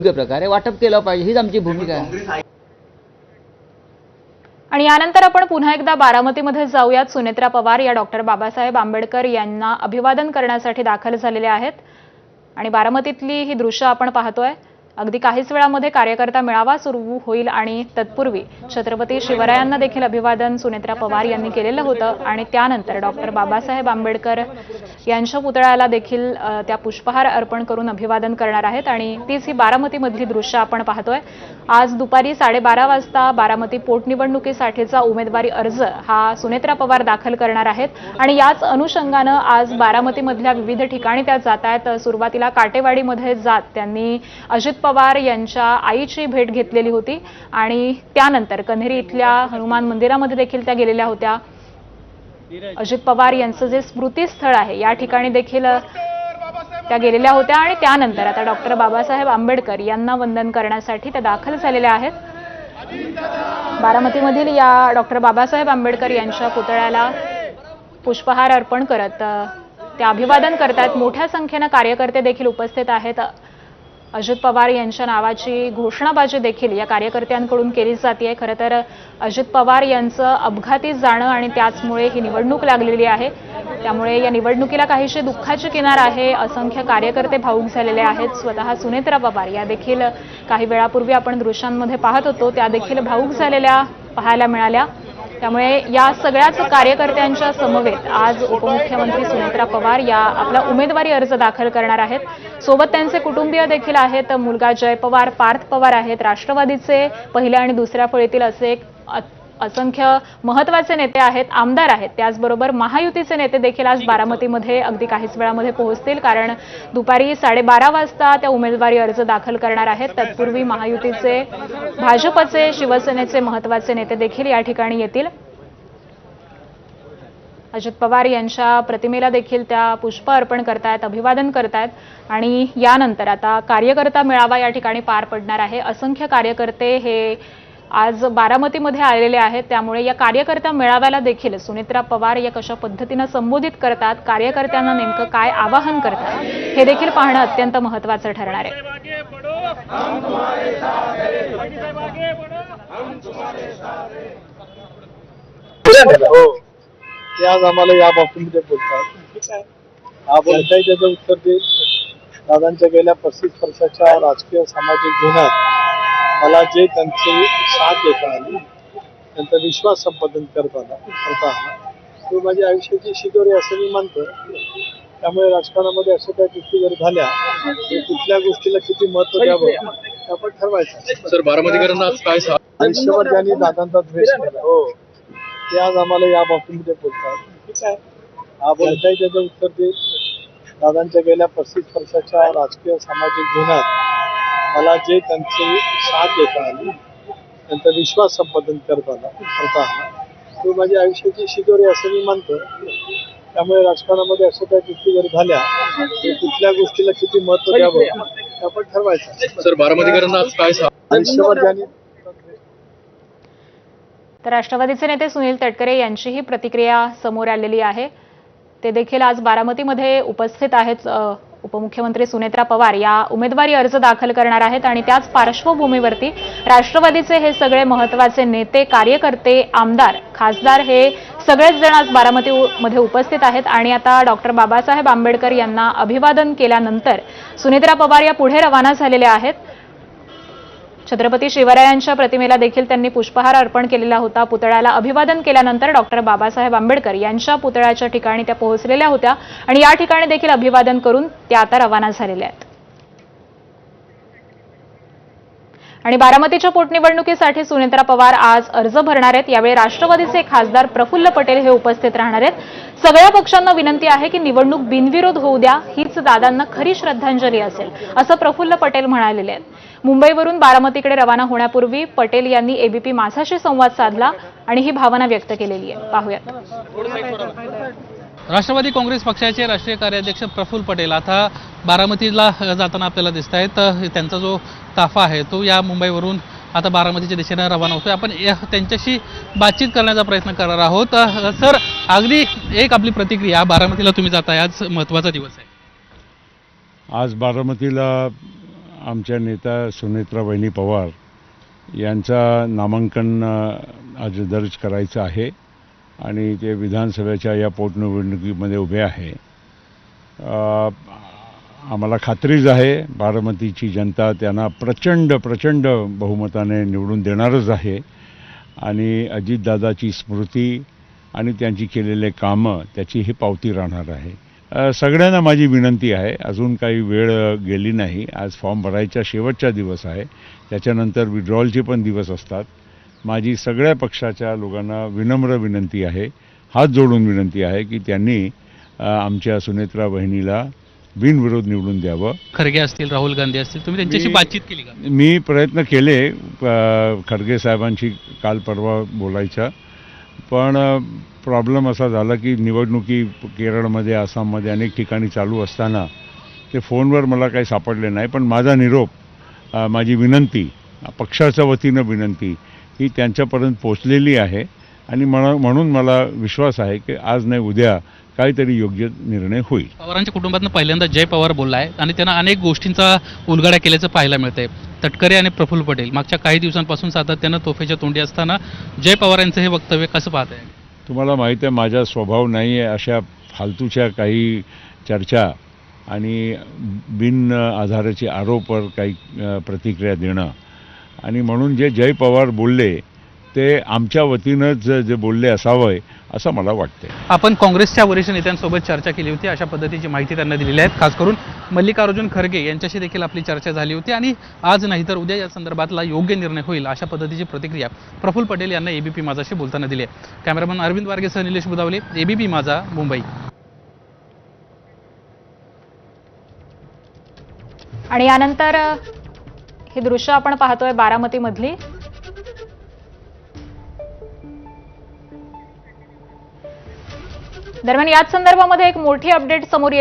योग्य प्रकारे वाटप केलं पाहिजे, हीच आमची भूमिका आहे. आणि यानंतर आपण पुन्हा एकदा बारामतीमध्ये जाऊयात. सुनेत्रा पवार या डॉक्टर बाबासाहेब आंबेडकर यांना अभिवादन करण्यासाठी दाखल झालेल्या आहेत आणि बारामतीतली ही दृश्य आपण पाहतोय. अगदी काहीच वेळामध्ये कार्यकर्ता मेळावा सुरू होईल आणि तत्पूर्वी छत्रपती शिवरायांना देखील अभिवादन सुनेत्रा पवार यांनी केलेलं होतं आणि त्यानंतर डॉक्टर बाबासाहेब आंबेडकर यांच्या पुतळ्याला देखील त्या पुष्पहार अर्पण करून अभिवादन करणार आहेत आणि तीच ही बारामतीमधली दृश्य आपण पाहतोय. आज दुपारी 12:30 वाजता बारामती पोटनिवडणुकीसाठीचा उमेदवारी अर्ज हा सुनेत्रा पवार दाखल करणार आहेत आणि याच अनुषंगानं आज बारामतीमधल्या विविध ठिकाणी त्या जात आहेत. सुरुवातीला काटेवाडीमध्ये जात त्यांनी अजित पवार यांच्या आईची भेट घेतलेली होती आणि त्यानंतर कन्हेरी इथल्या हनुमान मंदिरामध्ये देखील त्या गेलेल्या होत्या. अजित पवार यांचं जे स्मृतीस्थळ आहे या ठिकाणी देखील त्या गेलेल्या होत्या आणि त्यानंतर आता डॉक्टर बाबासाहेब आंबेडकर यांना वंदन करण्यासाठी त्या दाखल झालेल्या आहेत. बारामतीमधील या डॉक्टर बाबासाहेब आंबेडकर यांच्या पुतळ्याला पुष्पहार अर्पण करत त्या अभिवादन करतात. मोठ्या संख्येने कार्यकर्ते देखील उपस्थित आहेत. अजित पवार यांच्या नावाची घोषणाबाजी देखील या कार्यकर्त्यांकडून केली जाते. खरं तर अजित पवार यांचं अपघाती जाणं आणि त्याचमुळे ही निवडणूक लागलेली आहे, त्यामुळे या निवडणुकीला काहीशी दुःखाची किनार आहे. असंख्य कार्यकर्ते भावूक झालेले आहेत. स्वतः सुनेत्रा पवार या देखील काही वेळापूर्वी आपण दृश्यांमध्ये पाहत होतो, त्या देखील भावूक झालेल्या पाहायला मिळाल्या. त्यामुळे या सगळ्याच कार्यकर्त्यांच्या समवेत आज उपमुख्यमंत्री सुनेत्रा पवार या आपला उमेदवारी अर्ज दाखल करणार आहेत. सोबत त्यांचे कुटुंबीय देखील आहेत. मुलगा जय पवार, पार्थ पवार आहेत. राष्ट्रवादीचे पहिल्या आणि दुसऱ्या फळीतील असे असंख्य महत्त्वाचे नेते आहेत, आमदार आहेत. त्याचबरोबर महायुतीचे नेते देखील आज बारामतीमध्ये अगदी काहीच वेळामध्ये पोहोचतील, कारण दुपारी 12:30 वाजता त्या उमेदवारी अर्ज दाखल करणार आहेत. तत्पूर्वी महायुतीचे, भाजपचे, शिवसेनेचे महत्त्वाचे नेते देखील या ठिकाणी येतील. अजित पवार यांच्या प्रतिमेला देखील त्या पुष्प अर्पण करतायत, अभिवादन करतायत आणि यानंतर आता कार्यकर्ता मेळावा या ठिकाणी पार पडणार आहे. असंख्य कार्यकर्ते हे आज बारामतीमध्ये आलेले आहेत, त्यामुळे या कार्यकर्ता मेळाव्याला देखील सुनेत्रा पवार या कशा पद्धतीने संबोधित करतात, कार्यकर्त्यांना नेमकं काय आवाहन करतात हे देखील पाहणं अत्यंत महत्त्वाचं ठरणार आहे. ते आज आम्हाला या बाबतीमध्ये बोलतात. हा बोलताय त्याचं उत्तर देईल. दादांच्या गेल्या 35 वर्षाच्या राजकीय सामाजिक जीवनात मला जे त्यांची साथ देता आली, त्यांचा विश्वास संपादन करता आला, तो माझ्या आयुष्याची शिदोरी असं मी मानतो. त्यामुळे राजकारणामध्ये अशा काही गोष्टी जर झाल्या तर कुठल्या गोष्टीला किती महत्व द्यावं हे आपण ठरवायचं. सर, बारामतीकरांना आज काय आयुष्यभर ज्यांनी दादांचा द्वेष केला, ते आज आम्हाला या बाबतीमध्ये बोलतात. हा बोलताय त्याचं उत्तर देईल. दादांच्या गेल्या 35 वर्षाच्या राजकीय सामाजिक जीवनात मला जे त्यांची साथ देता आली, त्यांचा विश्वास संपादन करता आला, तो माझ्या आयुष्याची शिदोरी असं मी मानतो. त्यामुळे राजकारणामध्ये अशा काही गोष्टी जर झाल्या तर कुठल्या गोष्टीला किती महत्व द्यावं हे आपण ठरवायचं. सर, बारामतीकरांना आज काय आयुष्यभर ज्यांनी तर राष्ट्रवादीचे नेते सुनील तटकरे यांचीही प्रतिक्रिया समोर आलेली आहे. ते देखील आज बारामतीमध्ये उपस्थित आहेत. उपमुख्यमंत्री सुनेत्रा पवार या उमेदवारी अर्ज दाखल करणार आहेत आणि त्याच पार्श्वभूमीवरती राष्ट्रवादीचे हे सगळे महत्त्वाचे नेते, कार्यकर्ते, आमदार, खासदार हे सगळेच जण आज बारामतीमध्ये उपस्थित आहेत आणि आता डॉक्टर बाबासाहेब आंबेडकर यांना अभिवादन केल्यानंतर सुनेत्रा पवार या पुढे रवाना झालेल्या आहेत. छत्रपती शिवरायांच्या प्रतिमेला देखील त्यांनी पुष्पहार अर्पण केलेला होता. पुतळ्याला अभिवादन केल्यानंतर डॉक्टर बाबासाहेब आंबेडकर यांच्या पुतळ्याच्या ठिकाणी त्या पोहोचलेल्या होत्या आणि या ठिकाणी देखील अभिवादन करून त्या आता रवाना झालेल्या आहेत. आणि बारामतीच्या पोटनिवडणुकीसाठी सुनेत्रा पवार आज अर्ज भरणार आहेत. यावेळी राष्ट्रवादीचे खासदार प्रफुल्ल पटेल हे उपस्थित राहणार आहेत. सगळ्या पक्षांना विनंती आहे की निवडणूक बिनविरोध होऊ द्या, हीच दादांना खरी श्रद्धांजली असेल, असं प्रफुल्ल पटेल म्हणालेले आहेत. मुंबईवरून बारामतीकडे रवाना होण्यापूर्वी पटेल यांनी एबीपी माझाशी संवाद साधला आणि ही भावना व्यक्त केलेली आहे. पाहूयात. राष्ट्रवादी काँग्रेस पक्षाचे राष्ट्रीय कार्याध्यक्ष प्रफुल्ल पटेल आता बारामतीला जाताना आपल्याला दिसत आहेत. त्यांचा जो ताफा आहे तो या मुंबईवरून आता बारामतीच्या दिशेने रवाना होतोय. आपण त्यांच्याशी बातचीत करण्याचा प्रयत्न करणार आहोत. सर, अगदी एक आपली प्रतिक्रिया, बारामतीला तुम्ही जाताय, आज महत्त्वाचा दिवस आहे. आज बारामतीला आमच्या नेता सुनेत्रा वहिनी पवार यांचा नामांकन आज दर्ज करायचं आहे आणि ते विधानसभेच्या या पोटनिवडणुकीमध्ये उभे आहे. आम्हाला खात्रीच आहे बारामतीची जनता त्यांना प्रचंड बहुमताने निवडून देणारच आहे आणि अजितदादाची स्मृती आणि त्यांची केलेले कामं त्याची ही पावती राहणार आहे. सगळ्यांना माझी विनंती आहे, अजून काही वेळ गेली नाही. आज फॉर्म भरायचा शेवटचा दिवस आहे, त्याच्यानंतर विड्रॉलचे पण दिवस असतात. माझी सगळ्या पक्षाच्या लोकांना विनम्र विनंती आहे, हात जोडून विनंती आहे की त्यांनी आमच्या सुनेत्रा वहिनीला बिनविरोध निवडून द्यावं. खरगे असतील, राहुल गांधी असतील, तुम्ही त्यांच्याशी बातचीत केली का? मी प्रयत्न केले खरगे साहेबांशी काल परवा बोलायचा, पण प्रॉब्लेम असा झाला की निवडणुकी केरळमध्ये, आसाममध्ये अनेक ठिकाणी चालू असताना ते फोनवर मला काही सापडले नाही. पण माझा निरोप, माझी विनंती, पक्षाच्या वतीनं विनंती ही त्यांच्यापर्यंत पोचलेली आहे आणि म्हणून मला विश्वास आहे की आज नाही उद्या काहीतरी योग्य निर्णय होईल. पवारांच्या कुटुंबातनं पहिल्यांदा जय पवार बोलला आहे आणि त्यांना अनेक गोष्टींचा उलगडा केल्याचं पाहायला मिळतंय. तटकरे आणि प्रफुल्ल पटेल मागच्या काही दिवसांपासून सातत्यानं तोफेच्या तोंडी असताना जय पवार यांचं हे वक्तव्य कसं पाहत आहे? तुम्हाला माहीत आहे माझा स्वभाव नाही आहे अशा फालतूच्या काही चर्चा आणि बिन आधाराचे आरोपवर काही प्रतिक्रिया देणं, आणि म्हणून जे जय पवार बोलले ते आमच्या वतीनंच जे बोलले असावं असं मला वाटते. आपण काँग्रेसच्या वरिष्ठ नेत्यांसोबत चर्चा केली होती, अशा पद्धतीची माहिती त्यांना दिलेली आहे. खास करून मल्लिकार्जुन खरगे यांच्याशी देखील आपली चर्चा झाली होती आणि आज नाही तर उद्या या संदर्भातला योग्य निर्णय होईल अशा पद्धतीची प्रतिक्रिया प्रफुल्ल पटेल यांना एबीपी माझाशी बोलताना दिली आहे. कॅमेरामन अरविंद वारगेसह निलेश बुदावले, एबीपी माझा, मुंबई. आणि यानंतर हे दृश्य आपण पाहतोय बारामतीमधली. दरम्यान याच संदर्भामध्ये एक मोठी अपडेट समोर